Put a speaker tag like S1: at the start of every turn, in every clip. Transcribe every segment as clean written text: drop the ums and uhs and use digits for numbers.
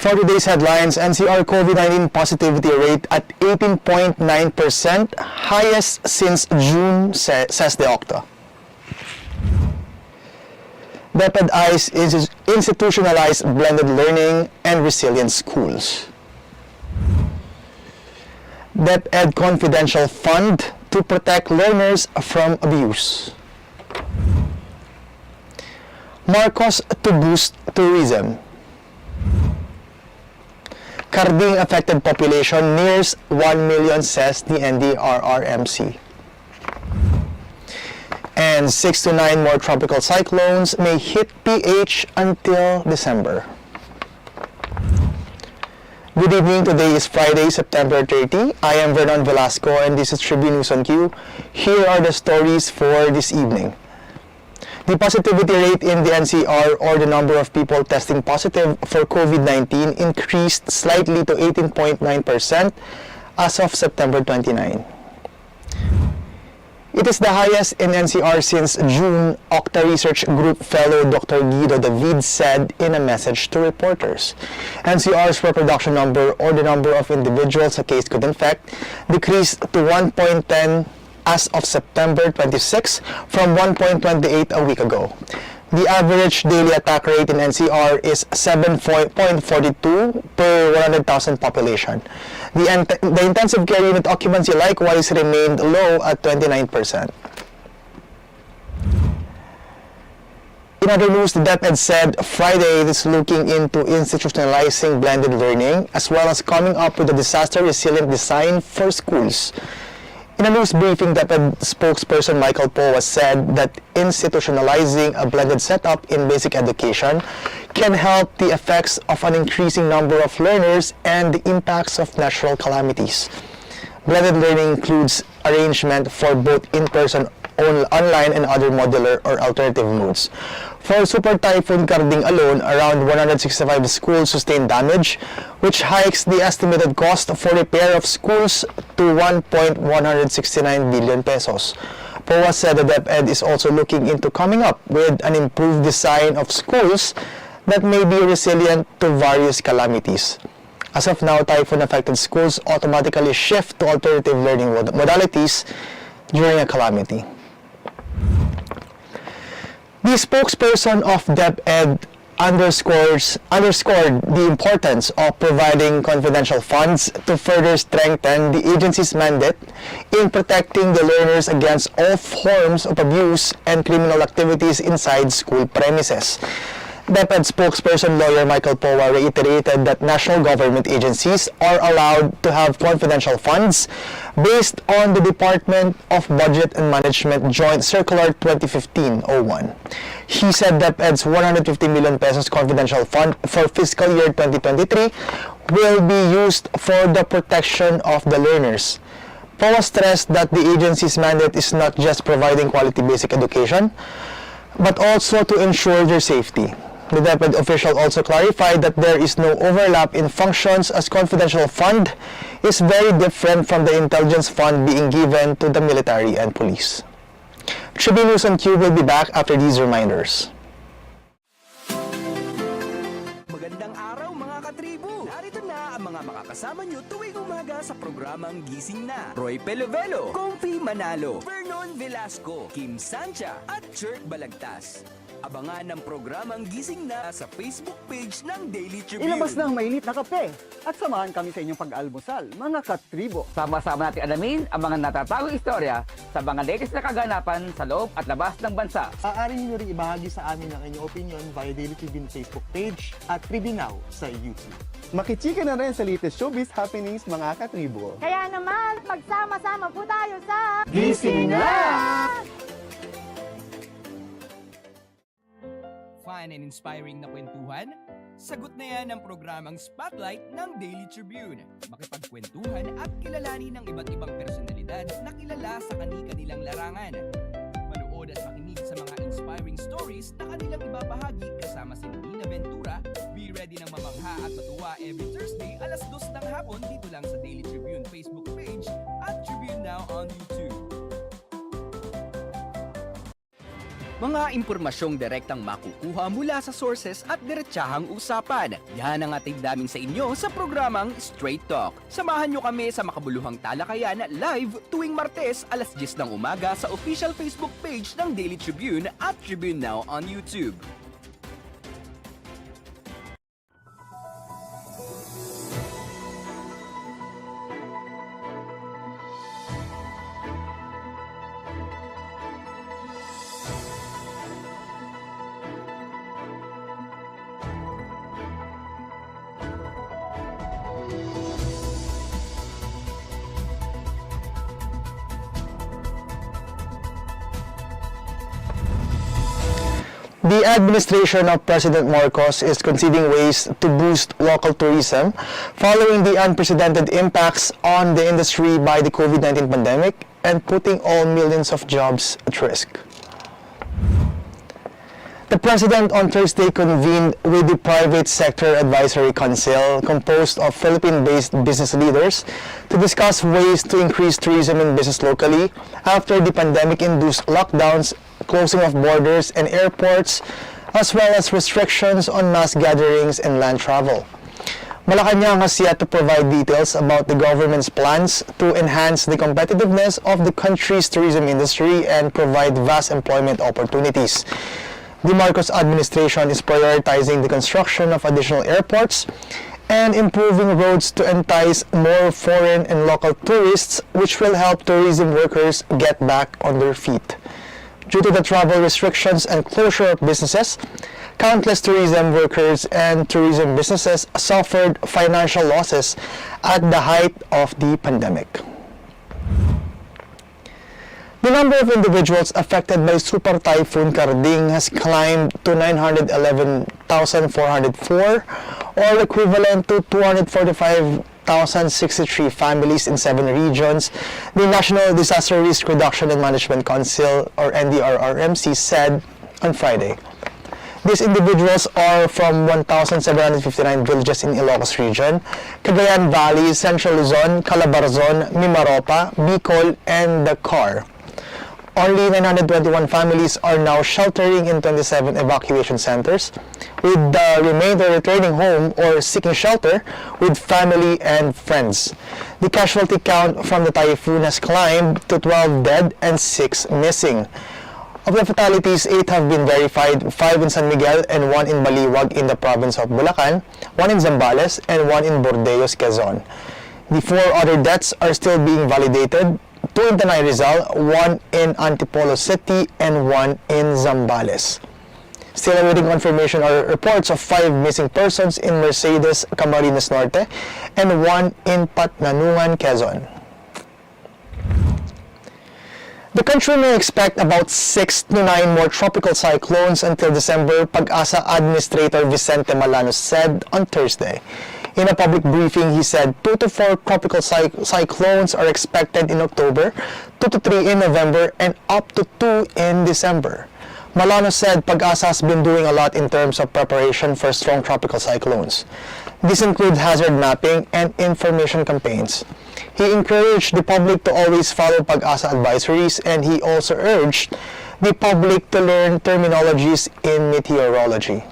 S1: For today's headlines, NCR COVID-19 positivity rate at 18.9%, highest since June, says the OCTA. DepEd eyes institutionalized blended learning and resilient schools. DepEd confidential fund to protect learners from abuse. Marcos to boost tourism. Karding-affected population nears 1 million, says the NDRRMC. And 6 to 9 more tropical cyclones may hit PH until December. Good evening. Today is Friday, September 30. I am Vernon Velasco and this is Tribune News on Q. Here are the stories for this evening. The positivity rate in the NCR, or the number of people testing positive for COVID-19, increased slightly to 18.9% as of September 29. It is the highest in NCR since June, OCTA Research Group fellow Dr. Guido David said in a message to reporters. NCR's reproduction number, or the number of individuals a case could infect, decreased to 1.10 as of September 26 from 1.28 a week ago. The average daily attack rate in NCR is 7.42 per 100,000 population. The intensive care unit occupancy likewise remained low at 29%. In other news, the DepEd said Friday it is looking into institutionalizing blended learning as well as coming up with a disaster-resilient design for schools. In a news briefing, DepEd spokesperson Michael Poa said that institutionalizing a blended setup in basic education can help the effects of an increasing number of learners and the impacts of natural calamities. Blended learning includes arrangement for both in-person, online, and other modular or alternative modes. For Super Typhoon Karding alone, around 165 schools sustained damage, which hikes the estimated cost for repair of schools to 1.169 billion pesos. POA said the DepEd is also looking into coming up with an improved design of schools that may be resilient to various calamities. As of now, typhoon-affected schools automatically shift to alternative learning modalities during a calamity. The spokesperson of DepEd underscored the importance of providing confidential funds to further strengthen the agency's mandate in protecting the learners against all forms of abuse and criminal activities inside school premises. DepEd spokesperson lawyer Michael Poa reiterated that national government agencies are allowed to have confidential funds based on the Department of Budget and Management Joint Circular 2015-01. He said DepEd's 150 million pesos confidential fund for fiscal year 2023 will be used for the protection of the learners. Poa stressed that the agency's mandate is not just providing quality basic education, but also to ensure their safety. The DepEd official also clarified that there is no overlap in functions as confidential fund is very different from the intelligence fund being given to the military and police. Tribune News on Q will be back after these reminders.
S2: Magandang araw mga katribo! Narito na ang mga makakasama nyo tuwing umaga sa programang Gising Na. Roy Pelovelo, Comfy Manalo, Vernon Velasco, Kim Sancha at Jerk Balagtas. Abangan ang programang Gising Na sa Facebook page ng Daily Tribune.
S3: Ilabas na ang mainit na kape at samahan kami sa inyong pag-almusal, mga katribo.
S4: Sama-sama natin alamin ang mga natatagong istorya sa mga latest na kaganapan sa loob at labas ng bansa.
S5: Maaari niyo rin ibahagi sa amin ang inyong opinion via Daily Tribune Facebook page at Tribune Now sa YouTube.
S6: Makichika na rin sa latest showbiz happenings, mga katribo.
S7: Kaya naman, magsama-sama po tayo sa
S3: Gising Na!
S2: Fun and inspiring na kwentuhan? Sagot na yan ang programang Spotlight ng Daily Tribune. Makipagkwentuhan at kilalanin ng iba't ibang personalidad na kilala sa kani-kanilang larangan. Manood at makinig sa mga inspiring stories na kanilang ibabahagi kasama si Nina Ventura. Be ready ng mamangha at matuwa every Thursday alas 2 ng hapon dito lang sa Daily Tribune Facebook page at Tribune Now on YouTube. Mga impormasyong direktang makukuha mula sa sources at diretsahang usapan. Yan ang ating daming sa inyo sa programang Straight Talk. Samahan nyo kami sa makabuluhang talakayan live tuwing Martes alas 10 ng umaga sa official Facebook page ng Daily Tribune at Tribune Now on YouTube.
S1: The administration of President Marcos is considering ways to boost local tourism following the unprecedented impacts on the industry by the COVID-19 pandemic and putting all millions of jobs at risk. The President on Thursday convened with the Private Sector Advisory Council composed of Philippine-based business leaders to discuss ways to increase tourism and business locally after the pandemic-induced lockdowns, closing of borders and airports, as well as restrictions on mass gatherings and land travel. Malacanang has yet to provide details about the government's plans to enhance the competitiveness of the country's tourism industry and provide vast employment opportunities. The Marcos administration is prioritizing the construction of additional airports and improving roads to entice more foreign and local tourists, which will help tourism workers get back on their feet. Due to the travel restrictions and closure of businesses, countless tourism workers and tourism businesses suffered financial losses at the height of the pandemic. The number of individuals affected by Super Typhoon Karding has climbed to 911,404, or equivalent to 245,063 families in 7 regions, the National Disaster Risk Reduction and Management Council, or NDRRRMC, said on Friday. These individuals are from 1,759 villages in Ilocos Region, Cagayan Valley, Central Luzon, Calabarzon, Mimaropa, Bicol, and Dakar. Only 921 families are now sheltering in 27 evacuation centers, with the remainder returning home or seeking shelter with family and friends. The casualty count from the typhoon has climbed to 12 dead and 6 missing. Of the fatalities, 8 have been verified, 5 in San Miguel and 1 in Baliwag in the province of Bulacan, 1 in Zambales, and 1 in Bordeos, Quezon. The 4 other deaths are still being validated, 2 in Tanay Rizal, 1 in Antipolo City, and 1 in Zambales. Still awaiting confirmation are reports of 5 missing persons in Mercedes, Camarines Norte, and 1 in Patnanungan, Quezon. The country may expect about 6 to 9 more tropical cyclones until December, Pag-asa Administrator Vicente Malanos said on Thursday. In a public briefing, he said 2 to 4 tropical cyclones are expected in October, 2 to 3 in November, and up to 2 in December. Malanos said Pag-asa has been doing a lot in terms of preparation for strong tropical cyclones. This includes hazard mapping and information campaigns. He encouraged the public to always follow Pag-asa advisories, and he also urged the public to learn terminologies in meteorology.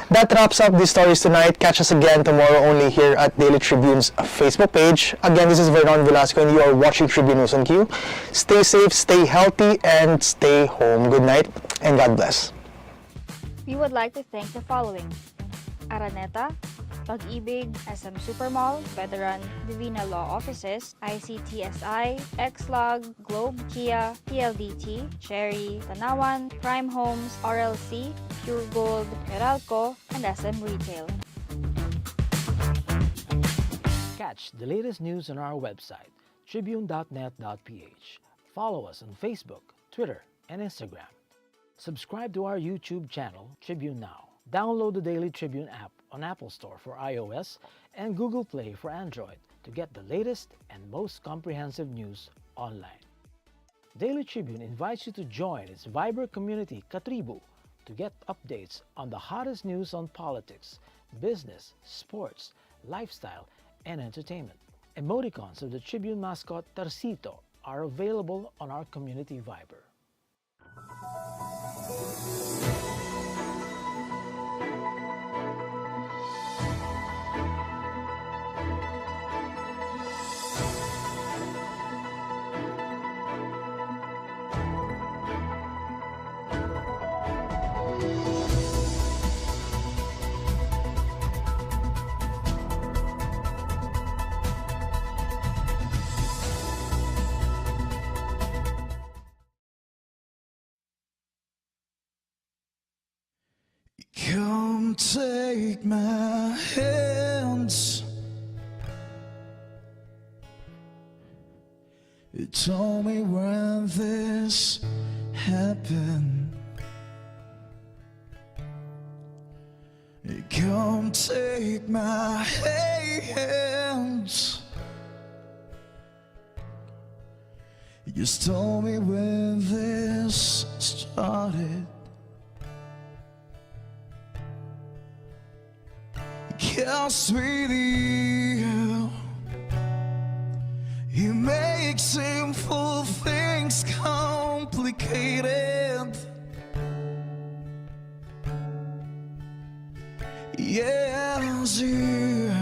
S1: That wraps up the stories tonight. Catch us again tomorrow only here at Daily Tribune's Facebook page. Again, this is Vernon Velasco and you are watching Tribune News on Q. Stay safe, stay healthy, and stay home. Good night and God bless.
S8: We would like to thank the following: Araneta, Pag-ibig, SM Supermall, Veteran, Divina Law Offices, ICTSI, Xlog, Globe, Kia, PLDT, Cherry, Tanawan, Prime Homes, RLC, Pure Gold, Meralco, and SM Retail.
S9: Catch the latest news on our website, tribune.net.ph. Follow us on Facebook, Twitter, and Instagram. Subscribe to our YouTube channel, Tribune Now. Download the Daily Tribune app on Apple Store for iOS and Google Play for Android to get the latest and most comprehensive news online. Daily Tribune invites you to join its Viber community, Katribu, to get updates on the hottest news on politics, business, sports, lifestyle, and entertainment. Emoticons of the Tribune mascot Tarsito are available on our community Viber.
S10: Come take my hands. You told me when this happened. Come take my hands. You just told me when this started. 'Cause with you, you make simple things complicated. Yes, you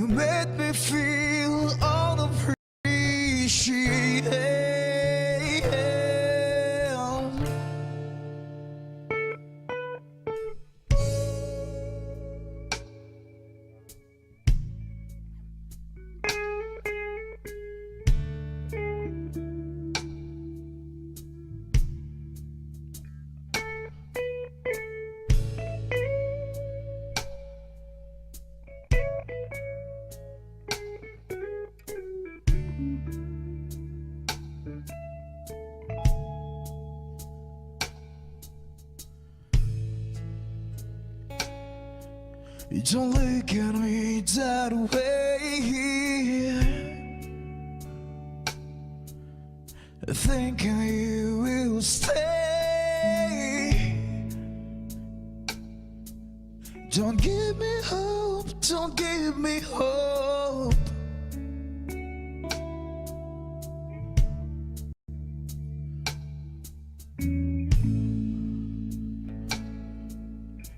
S10: made me feel unappreciated. You don't look at me that way. Thinking you will stay. Don't give me hope, don't give me hope.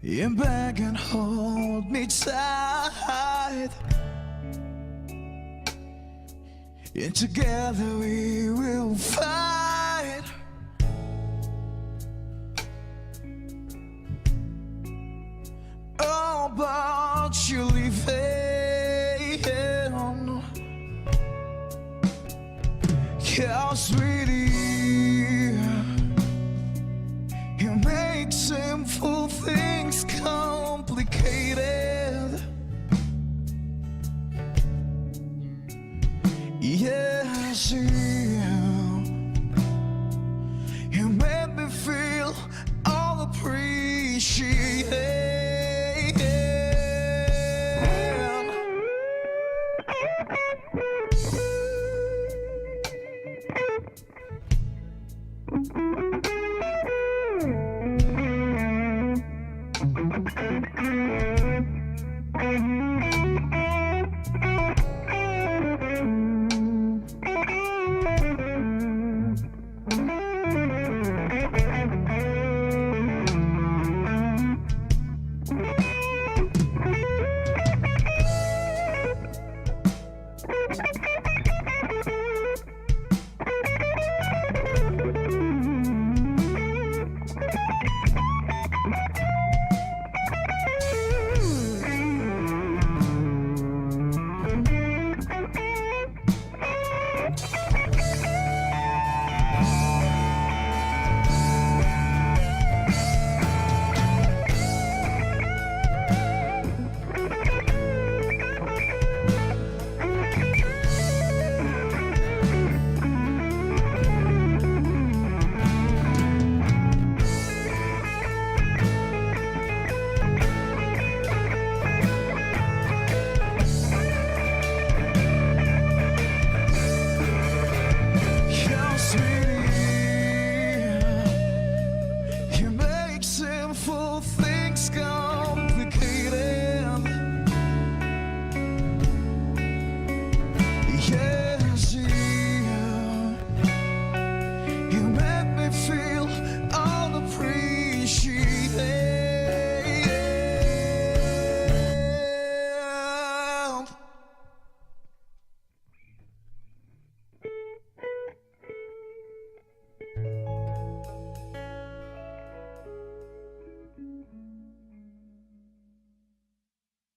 S10: You back and hold me tight, and together we will fight. Oh, but you leave it.